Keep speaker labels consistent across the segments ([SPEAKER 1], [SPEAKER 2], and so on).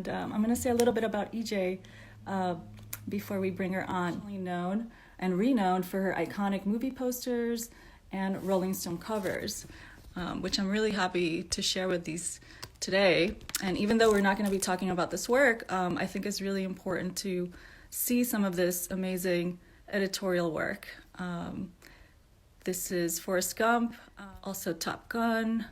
[SPEAKER 1] and I'm going to say a little bit about EJ before we bring her on. Known and renowned for her iconic movie posters and Rolling Stone covers, which I'm really happy to share with these today. And even though we're not going to be talking about this work, I think it's really important to see some of this amazing editorial work. This is Forrest Gump, also Top Gun.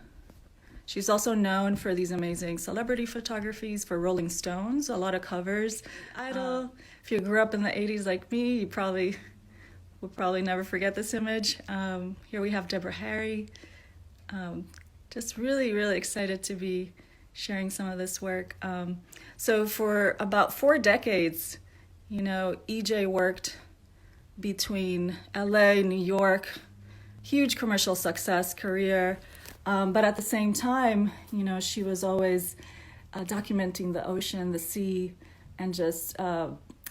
[SPEAKER 1] She's also known for these amazing celebrity photographies for Rolling Stones, a lot of covers. Idol. If you grew up in the 80s like me, you will probably never forget this image. Here we have Deborah Harry. Just really, really excited to be sharing some of this work. So for about 4 decades, EJ worked between LA, New York, huge commercial success career. But at the same time, she was always documenting the ocean, the sea, and just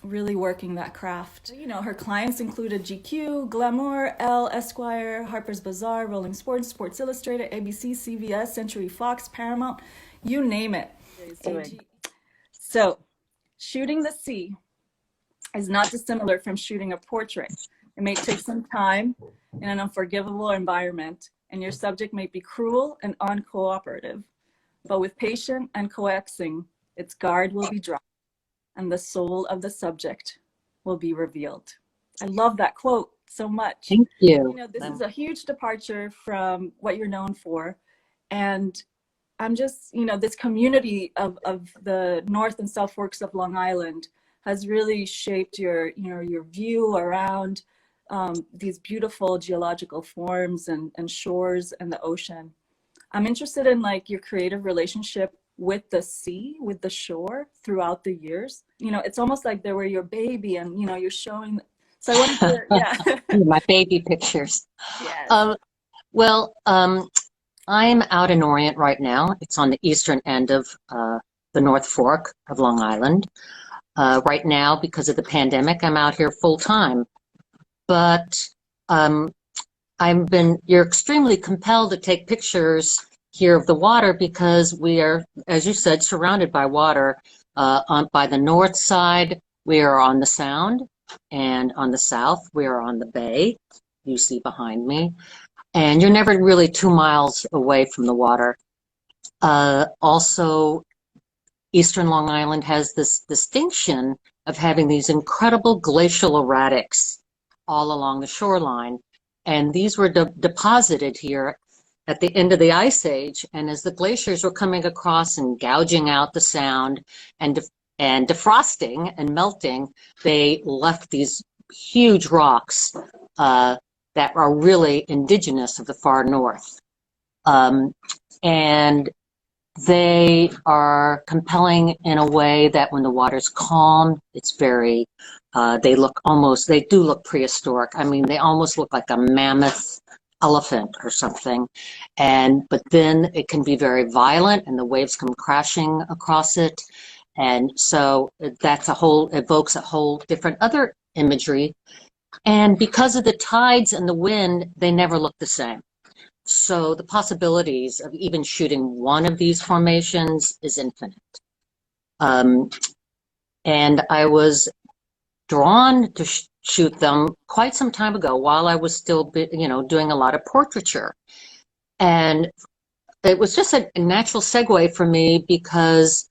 [SPEAKER 1] really working that craft. Her clients included GQ, Glamour, Elle, Esquire, Harper's Bazaar, Rolling Sports, Sports Illustrated, ABC, CBS, Century Fox, Paramount, you name it. So, shooting the sea is not dissimilar from shooting a portrait. It may take some time in an unforgivable environment, and your subject may be cruel and uncooperative. But with patience and coaxing, its guard will be dropped, and the soul of the subject will be revealed. I love that quote so much.
[SPEAKER 2] Thank you.
[SPEAKER 1] This is a huge departure from what you're known for. And I'm just, this community of the North and South Forks of Long Island has really shaped your view around these beautiful geological forms and shores and the ocean. I'm interested in your creative relationship with the sea, with the shore throughout the years. It's almost like they were your baby and, you're showing. So I wanted to, yeah.
[SPEAKER 2] My baby pictures.
[SPEAKER 1] Yes.
[SPEAKER 2] I'm out in Orient right now. It's on the eastern end of the North Fork of Long Island. Right now, because of the pandemic, I'm out here full time. But you're extremely compelled to take pictures here of the water because we are, as you said, surrounded by water. By the north side, we are on the Sound, and on the south, we are on the bay, you see behind me. And you're never really 2 miles away from the water. Also, Eastern Long Island has this distinction of having these incredible glacial erratics all along the shoreline. And these were deposited here at the end of the Ice Age. And as the glaciers were coming across and gouging out the Sound and defrosting and melting, they left these huge rocks that are really indigenous of the far north. And they are compelling in a way that when the water's calm, it's very, they do look prehistoric. I mean, they almost look like a mammoth elephant or something. But then it can be very violent and the waves come crashing across it. And so evokes a whole different other imagery. And because of the tides and the wind, they never look the same. So the possibilities of even shooting one of these formations is infinite. And I was drawn to shoot them quite some time ago while I was still, doing a lot of portraiture. And it was just a natural segue for me because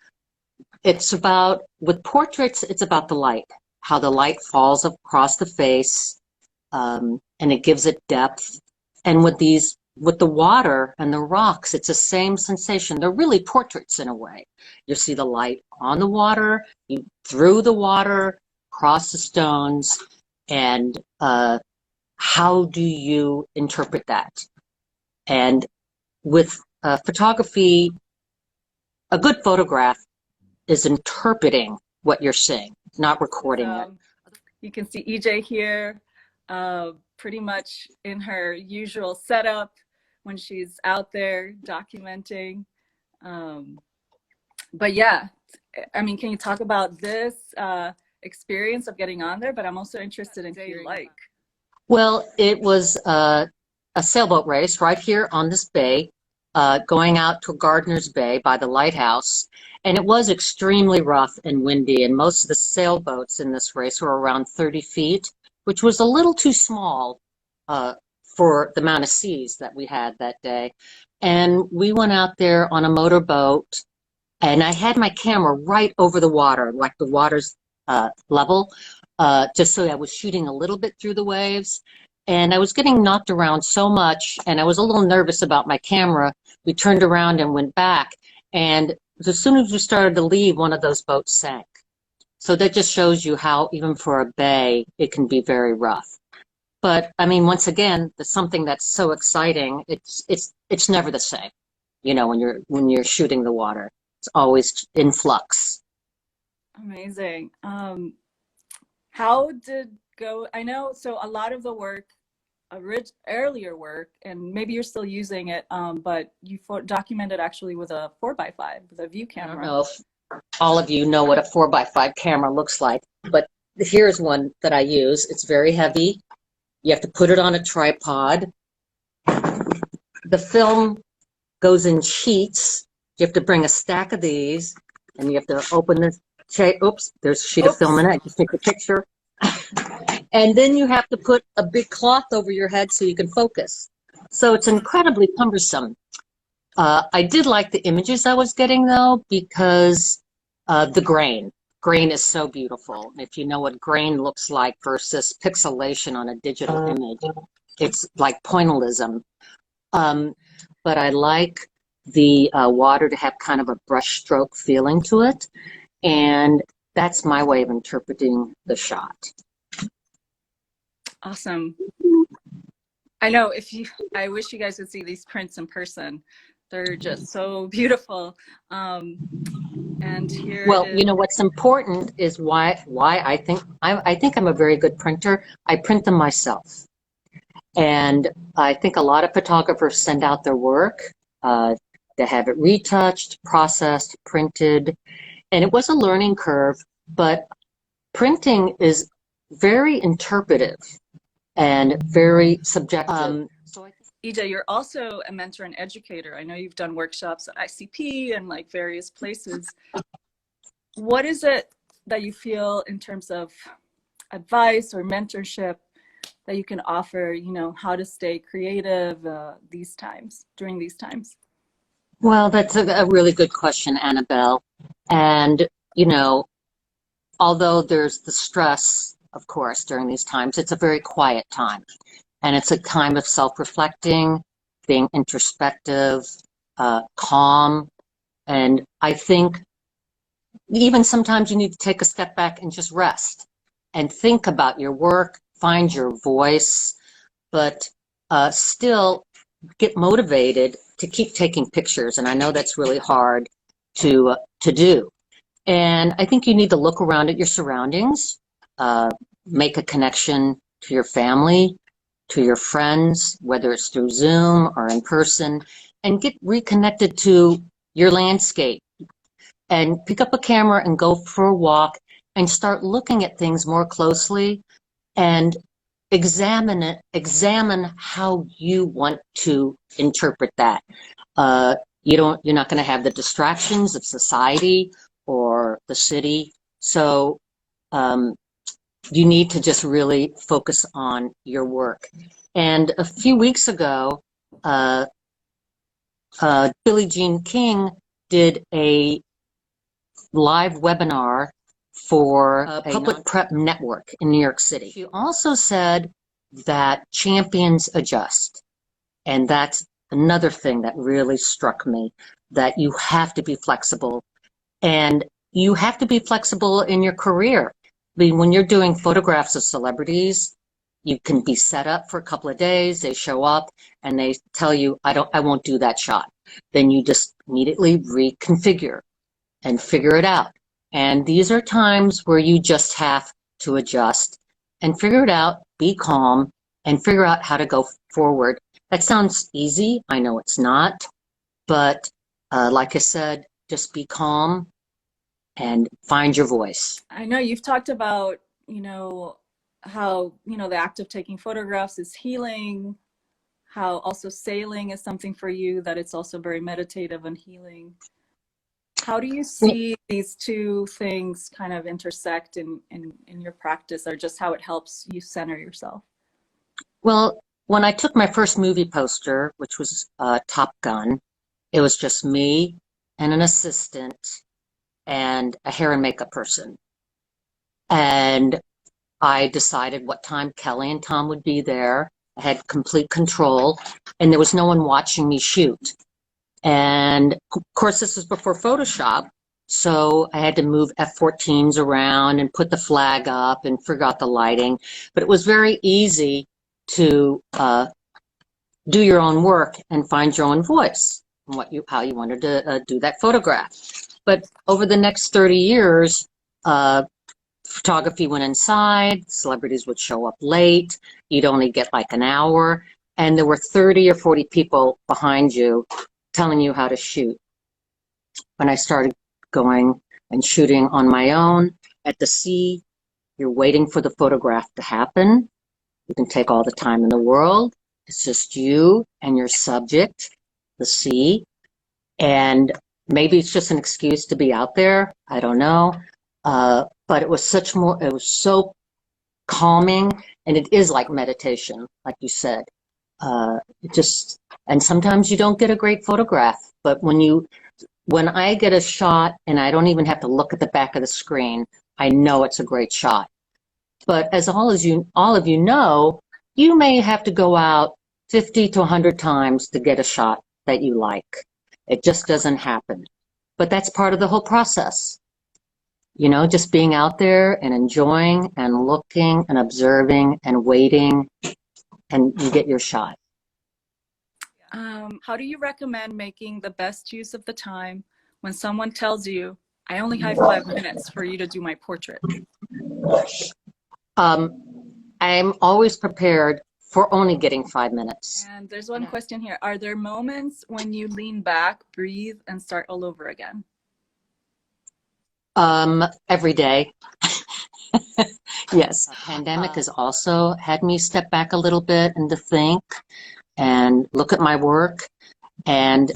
[SPEAKER 2] with portraits, it's about the light, how the light falls across the face, and it gives it depth. And with the water and the rocks, it's the same sensation. They're really portraits in a way. You see the light on the water, through the water, across the stones, and how do you interpret that? And with photography, a good photograph is interpreting what you're seeing, not recording it.
[SPEAKER 1] You can see EJ here, pretty much in her usual setup when she's out there documenting. But yeah, I mean, can you talk about this experience of getting on there? But I'm also interested in hearing
[SPEAKER 2] Well, it was a sailboat race right here on this bay. going out to Gardner's Bay by the lighthouse. And it was extremely rough and windy, and most of the sailboats in this race were around 30 feet, which was a little too small uh, for the amount of seas that we had that day. And we went out there on a motorboat, and I had my camera right over the water, like the water's level, just so I was shooting a little bit through the waves. And I was getting knocked around so much, and I was a little nervous about my camera. We turned around and went back, and as soon as we started to leave, one of those boats sank. So that just shows you how, even for a bay, it can be very rough. But I mean, once again, there's something that's so exciting. It's never the same, you know, when you're shooting the water. It's always in flux.
[SPEAKER 1] Amazing. How did go? I know, so a lot of the work, earlier work, and maybe you're still using it, but you documented actually with a 4x5, with a view
[SPEAKER 2] I don't
[SPEAKER 1] camera.
[SPEAKER 2] know if all of you know what a 4x5 camera looks like, but here's one that I use. It's very heavy. You have to put it on a tripod. The film goes in sheets. You have to bring a stack of these, and you have to open this. Oops, there's a sheet of film in it. Just take a picture. And then you have to put a big cloth over your head so you can focus. So it's incredibly cumbersome. I did like the images I was getting, though, because the grain is so beautiful. If you know what grain looks like versus pixelation on a digital image, it's like pointillism. But I like the water to have kind of a brush stroke feeling to it. And that's my way of interpreting the shot.
[SPEAKER 1] Awesome. I know, I wish you guys would see these prints in person. They're just so beautiful. And here
[SPEAKER 2] Well, you know what's important is why I think I'm a very good printer. I print them myself, and I think a lot of photographers send out their work. They have it retouched, processed, printed, and it was a learning curve. But printing is very interpretive and very subjective.
[SPEAKER 1] EJ, you're also a mentor and educator. I know you've done workshops at ICP and like various places. What is it that you feel in terms of advice or mentorship that you can offer, you know, how to stay creative during these times?
[SPEAKER 2] Well, that's a really good question, Annabelle. And, you know, although there's the stress, of course, during these times, it's a very quiet time. And it's a time of self-reflecting, being introspective, calm. And I think even sometimes you need to take a step back and just rest and think about your work, find your voice, but still get motivated to keep taking pictures. And I know that's really hard to do. And I think you need to look around at your surroundings, make a connection to your family, to your friends, whether it's through Zoom or in person, and get reconnected to your landscape. And pick up a camera and go for a walk and start looking at things more closely and examine how you want to interpret that. You're not going to have the distractions of society or the city. So you need to just really focus on your work. And a few weeks ago, Billie Jean King did a live webinar for a Public Prep Network in New York City. She also said that champions adjust. And that's another thing that really struck me, that you have to be flexible. And you have to be flexible in your career. I mean, when you're doing photographs of celebrities, you can be set up for a couple of days, they show up and they tell you, I won't do that shot. Then you just immediately reconfigure and figure it out. And these are times where you just have to adjust and figure it out, be calm, and figure out how to go forward. That sounds easy. I know it's not. But like I said, just be calm and find your voice.
[SPEAKER 1] I know you've talked about, you know, how, you know, the act of taking photographs is healing. how also sailing is something for you, that it's also very meditative and healing. How do you see these two things kind of intersect in your practice, or just how it helps you center yourself?
[SPEAKER 2] Well, when I took my first movie poster, which was Top Gun, it was just me and an assistant and a hair and makeup person. And I decided what time Kelly and Tom would be there. I had complete control, and there was no one watching me shoot. And of course, this was before Photoshop, so I had to move F-14s around and put the flag up and figure out the lighting. But it was very easy to do your own work and find your own voice and how you wanted to do that photograph. But over the next 30 years, photography went inside, celebrities would show up late, you'd only get like an hour, and there were 30 or 40 people behind you telling you how to shoot. When I started going and shooting on my own at the sea, you're waiting for the photograph to happen. You can take all the time in the world. It's just you and your subject, the sea, and maybe it's just an excuse to be out there. I don't know. But it was it was so calming, and it is like meditation, like you said. And sometimes you don't get a great photograph, but when I get a shot and I don't even have to look at the back of the screen, I know it's a great shot. But as all of you know, you may have to go out 50 to 100 times to get a shot that you like. It just doesn't happen. But that's part of the whole process. You know, just being out there and enjoying and looking and observing and waiting, and you get your shot.
[SPEAKER 1] How do you recommend making the best use of the time when someone tells you, I only have 5 minutes for you to do my portrait?
[SPEAKER 2] I'm always prepared for only getting 5 minutes.
[SPEAKER 1] And there's one question here. Are there moments when you lean back, breathe, and start all over again?
[SPEAKER 2] Every day. Yes. The pandemic has also had me step back a little bit and to think and look at my work. And,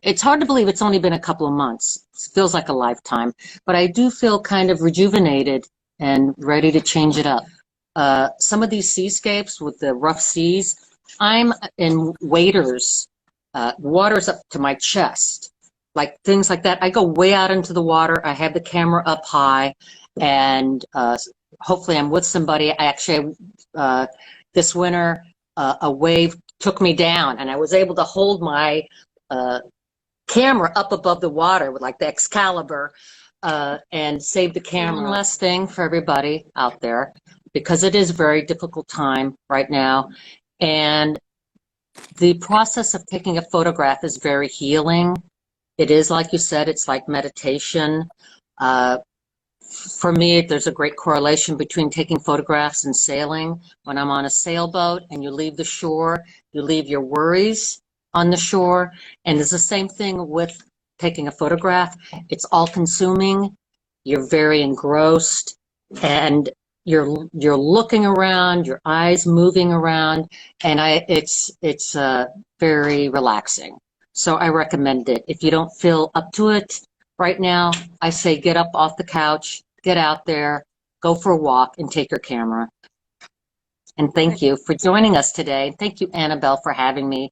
[SPEAKER 2] it's hard to believe it's only been a couple of months. It feels like a lifetime. But I do feel kind of rejuvenated and ready to change it up. Some of these seascapes with the rough seas, I'm in waders, water's up to my chest. Like things like that. I go way out into the water. I have the camera up high, and hopefully I'm with somebody. I actually, this winter, a wave took me down, and I was able to hold my camera up above the water with like the Excalibur and save the camera. One last thing for everybody out there, because it is a very difficult time right now, and the process of taking a photograph is very healing. It is, like you said, it's like meditation. For me, there's a great correlation between taking photographs and sailing. When I'm on a sailboat and you leave the shore, you leave your worries on the shore. And it's the same thing with taking a photograph. It's all consuming. You're very engrossed, and you're looking around, your eyes moving around, and it's very relaxing. So I recommend it. If you don't feel up to it right now, I say get up off the couch, get out there, go for a walk, and take your camera. And thank you for joining us today. Thank you, Annabelle, for having me.